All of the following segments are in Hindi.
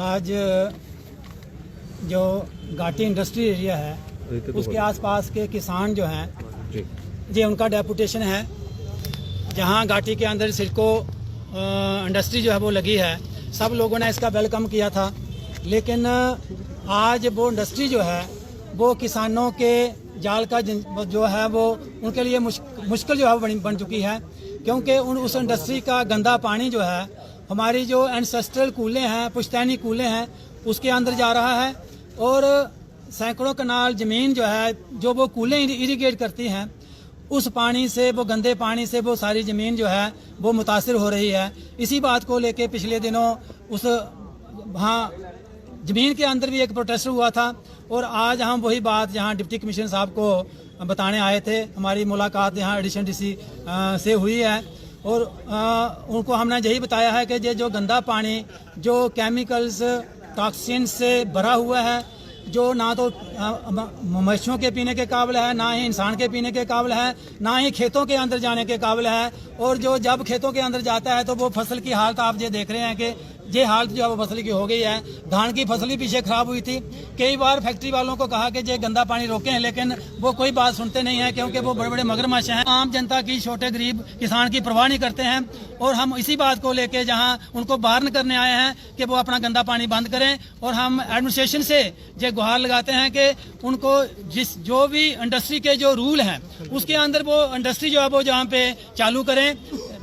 आज जो घाटी इंडस्ट्री एरिया है उसके आसपास के किसान जो हैं ये उनका डेपुटेशन है। जहां घाटी के अंदर सिडको इंडस्ट्री जो है वो लगी है, सब लोगों ने इसका वेलकम किया था, लेकिन आज वो इंडस्ट्री जो है वो किसानों के जाल का जो है वो उनके लिए मुश्किल जो है बन चुकी है, क्योंकि उस इंडस्ट्री का गंदा पानी जो है हमारी जो एंसेस्ट्रल कूलें हैं, पुश्तैनी कूलें हैं, उसके अंदर जा रहा है और सैकड़ों कनाल ज़मीन जो है जो वो कूलें इरीगेट करती हैं, उस पानी से, वो गंदे पानी से वो सारी ज़मीन जो है वो मुतासिर हो रही है। इसी बात को लेके पिछले दिनों उस वहाँ ज़मीन के अंदर भी एक प्रोटेस्ट हुआ था और आज हम वही बात यहाँ डिप्टी कमिश्नर साहब को बताने आए थे। हमारी मुलाकात यहाँ एडिशनल डीसी से हुई है और उनको हमने यही बताया है कि ये जो गंदा पानी जो केमिकल्स टॉक्सिन से भरा हुआ है, जो ना तो मवेशियों के पीने के काबिल है, ना ही इंसान के पीने के काबिल है, ना ही खेतों के अंदर जाने के काबिल है, और जो जब खेतों के अंदर जाता है तो वो फसल की हालत आप ये देख रहे हैं कि ये हालत जो है वो फसल की हो गई है। धान की फसल भी पीछे खराब हुई थी। कई बार फैक्ट्री वालों को कहा कि ये गंदा पानी रोकें, लेकिन वो कोई बात सुनते नहीं है, क्योंकि वो बड़े बड़े मगरमच्छ हैं। आम जनता की, छोटे गरीब किसान की परवाह नहीं करते हैं। और हम इसी बात को लेके जहां उनको वार्न करने आए हैं कि वो अपना गंदा पानी बंद करें, और हम एडमिनिस्ट्रेशन से ये गुहार लगाते हैं कि उनको जो भी इंडस्ट्री के जो रूल हैं उसके अंदर वो इंडस्ट्री जो है वो जहाँ पे चालू करें,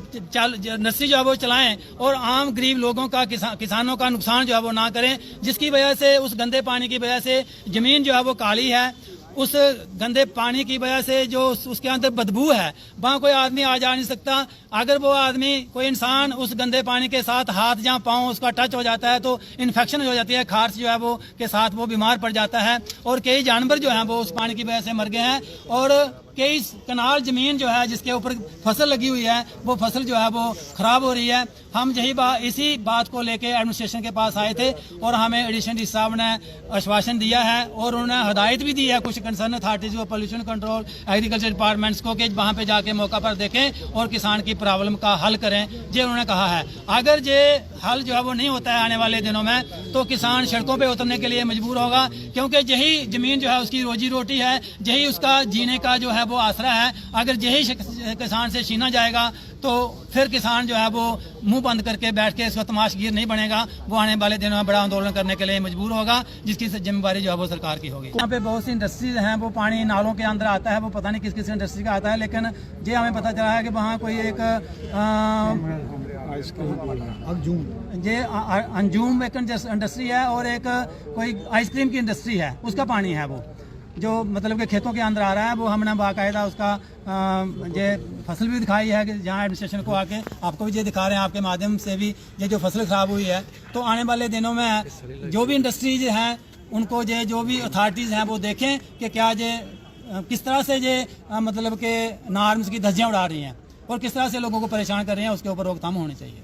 इंडस्ट्री जो है वो चलाएं और आम गरीब लोगों का, किसानों का नुकसान जो है वो ना करें, जिसकी वजह से उस गंदे पानी की वजह से ज़मीन जो है वो काली है। उस गंदे पानी की वजह से जो उसके अंदर बदबू है, वहाँ कोई आदमी आ जा नहीं सकता। अगर वो आदमी, कोई इंसान उस गंदे पानी के साथ हाथ जहाँ पाँव उसका टच हो जाता है तो इन्फेक्शन हो जाती है, खारिश जो है वो के साथ वो बीमार पड़ जाता है। और कई जानवर जो हैं वो उस पानी की वजह से मर गए हैं, और कई कनाल ज़मीन जो है जिसके ऊपर फसल लगी हुई है वो फसल जो है वो ख़राब हो रही है। हम इसी बात को लेके एडमिनिस्ट्रेशन के पास आए थे और हमें एडिशनल डीसी साहब ने आश्वासन दिया है और उन्होंने हदायत भी दी है कुछ कंसर्न अथॉरिटीज़ को, पोल्यूशन कंट्रोल, एग्रीकल्चर डिपार्टमेंट्स को, कि वहाँ पे जाके मौका पर देखें और किसान की प्रॉब्लम का हल करें। ये उन्होंने कहा है। अगर ये हल जो है वो नहीं होता है आने वाले दिनों में तो किसान सड़कों पर उतरने के लिए मजबूर होगा, क्योंकि यही ज़मीन जो है उसकी रोजी रोटी है, यही उसका जीने का जो है वो आसरा है। अगर यही किसान से छीना जाएगा तो फिर किसान जो है वो मुंह बंद करके बैठ के इसका तमाशगीर नहीं बनेगा, वो आने वाले दिनों में बड़ा आंदोलन करने के लिए मजबूर होगा, जिसकी जिम्मेदारी जो है वो सरकार की होगी। यहाँ पे बहुत सी इंडस्ट्रीज हैं, वो पानी नालों के अंदर आता है, वो पता नहीं किस किस इंडस्ट्री का आता है, लेकिन ये हमें पता चला है कि वहाँ कोई एक अंजुम एक इंडस्ट्री है और एक कोई आइसक्रीम की इंडस्ट्री है, उसका पानी है वो जो मतलब कि खेतों के अंदर आ रहा है। वो हमने बाकायदा उसका ये फसल भी दिखाई है कि जहाँ एडमिनिस्ट्रेशन को आके आपको भी ये दिखा रहे हैं आपके माध्यम से भी, ये जो फसल ख़राब हुई है। तो आने वाले दिनों में जो भी इंडस्ट्रीज हैं उनको ये जो भी अथॉरिटीज़ हैं वो देखें कि क्या ये किस तरह से ये मतलब कि नॉर्म्स की धज्जियाँ उड़ा रही हैं और किस तरह से लोगों को परेशान कर रही हैं, उसके ऊपर रोकथाम होनी चाहिए।